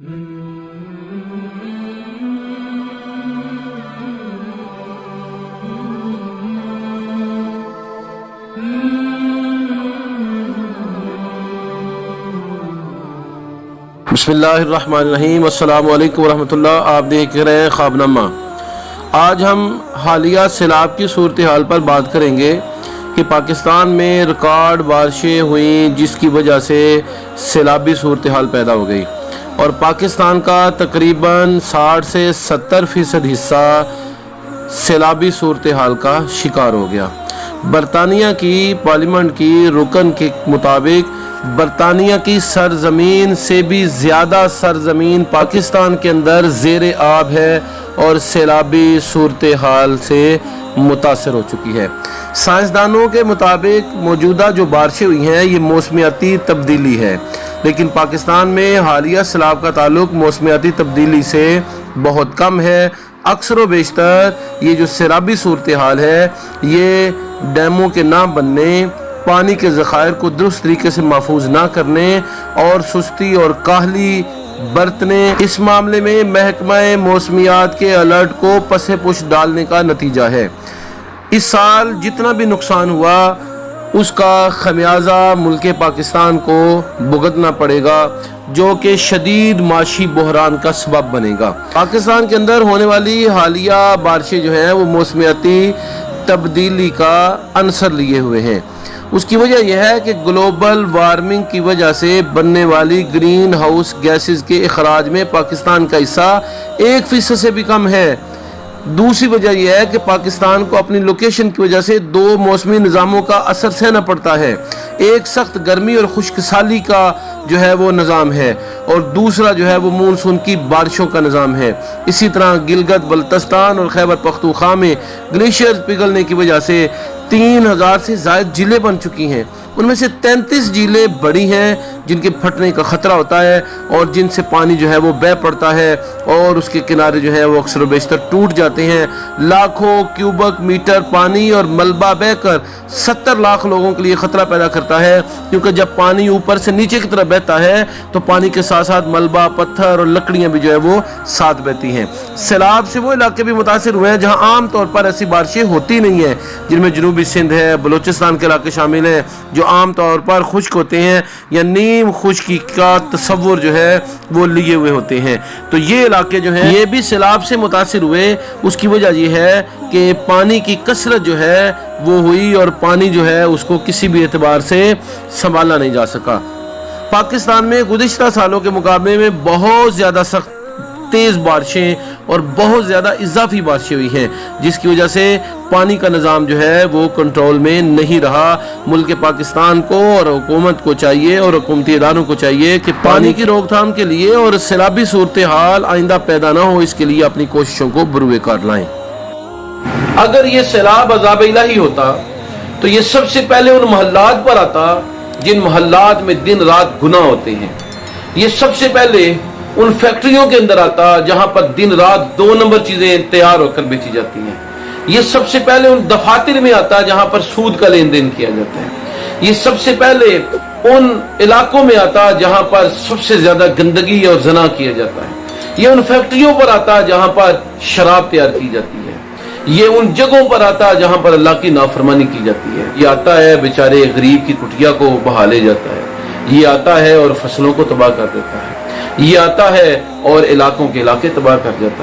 बिस्मिल्लाहिर्रहमानिर्रहीम। अस्सलाम वालेकुम रहमतुल्लाह। आप देख रहे हैं ख्वाबनामा। आज हम हालिया सैलाब की सूरत हाल पर बात करेंगे कि पाकिस्तान में रिकॉर्ड बारिशें हुई जिसकी वजह से सैलाबी सूरत हाल पैदा हो गई और पाकिस्तान का तकरीबन 60 से 70% हिस्सा सैलाबी सूरत हाल का शिकार हो गया। बरतानिया की पार्लियामेंट की रुकन के मुताबिक बरतानिया की सरजमीन से भी ज़्यादा सरजमीन पाकिस्तान के अंदर ज़ेर आब है और सैलाबी सूरत हाल से मुतासर हो चुकी है। साइंसदानों के मुताबिक मौजूदा जो बारिशें हुई हैं ये मौसमियाती तब्दीली है, लेकिन पाकिस्तान में हालिया सैलाब का ताल्लुक मौसमियाती तब्दीली से बहुत कम है। अक्सर व बेशतर ये जो सैलाबी सूरत हाल है ये डैमों के ना बनने, पानी के ज़खायर को दुरुस्त तरीके से महफूज ना करने और सुस्ती और काहली बरतने, इस मामले में महकमा मौसमियात के अलर्ट को पसे पुश डालने का नतीजा है। इस साल जितना भी नुकसान हुआ उसका खमियाजा मुल्क पाकिस्तान को भुगतना पड़ेगा, जो कि शदीद माशी बहरान का सबब बनेगा। पाकिस्तान के अंदर होने वाली हालिया बारिशें जो हैं वो मौसमियाती तब्दीली का अंसर लिए हुए हैं। उसकी वजह यह है कि ग्लोबल वार्मिंग की वजह से बनने वाली ग्रीन हाउस गैसेस के अखराज में पाकिस्तान का हिस्सा 1% से भी कम है। दूसरी वजह यह है कि पाकिस्तान को अपनी लोकेशन की वजह से दो मौसमी निज़ामों का असर सहना पड़ता है। एक सख्त गर्मी और खुश्कसाली का जो है वो निज़ाम है और दूसरा जो है वो मानसून की बारिशों का निज़ाम है। इसी तरह गिलगित बल्तिस्तान और खैबर पख्तूनख्वा में ग्लेशियर पिघलने की वजह से 3000 से ज़ायद झीलें बन चुकी हैं। उनमें से 33 झीलें बड़ी हैं जिनके फटने का ख़तरा होता है और जिनसे पानी जो है वो बह पड़ता है और उसके किनारे जो है वो अक्सर बेशतर टूट जाते हैं। लाखों क्यूबिक मीटर पानी और मलबा बहकर 70 लाख लोगों के लिए ख़तरा पैदा करता है, क्योंकि जब पानी ऊपर से नीचे की तरफ बहता है तो पानी के साथ साथ मलबा, पत्थर और लकड़ियाँ भी जो है वो साथ बहती हैं। सैलाब से वो इलाके भी मुतासिर हुए हैं जहाँ आम तौर पर ऐसी बारिशें होती नहीं हैं, जिनमें जनूबी सिंध है, बलूचिस्तान के इलाके शामिल हैं जो आम तौर पर खुश्क होते हैं या नीम खुश्की का तस्वुर जो है वो लिए हुए होते हैं। तो ये इलाके जो हैं ये भी सैलाब से मुतासिर हुए। उसकी वजह ये है कि पानी की कसरत जो है वो हुई और पानी जो है उसको किसी भी एतबार से संभाला नहीं जा सका। पाकिस्तान में गुज़िश्ता सालों के मुकाबले में बहुत ज़्यादा सख्त तेज़ बारिशें और बहुत ज़्यादा इजाफी बारिशें हुई हैं, जिसकी वजह से पानी का निज़ाम जो है वो कंट्रोल में नहीं रहा। मुल्क पाकिस्तान को और हुकूमत को चाहिए और हुकूमती इदारों को चाहिए कि पानी की रोकथाम के लिए और सैलाबी सूरत हाल आइंदा पैदा ना हो, इसके लिए अपनी कोशिशों को बरूए कार लाएं। अगर ये सैलाब अज़ाब इलाही होता तो ये सबसे पहले उन महल्लात पर आता जिन महल्लात में दिन रात गुनाह होते हैं। ये सबसे पहले उन फैक्ट्रियों के अंदर आता जहां पर दिन रात 2 नंबर चीजें तैयार होकर बेची जाती हैं। ये सबसे पहले उन दफातर में आता जहां पर सूद का लेन देन किया जाता है। ये सबसे पहले उन इलाकों में आता जहां पर सबसे ज्यादा गंदगी और जना किया जाता है। ये उन फैक्ट्रियों पर आता जहां पर शराब तैयार की जाती है। ये उन जगहों पर आता जहां पर अल्लाह की नाफरमानी की जाती है। ये आता है बेचारे गरीब की कुटिया को बहा ले जाता है। ये आता है और फसलों को तबाह कर देता है। ये आता है और इलाकों के इलाके तबाह कर जाता है।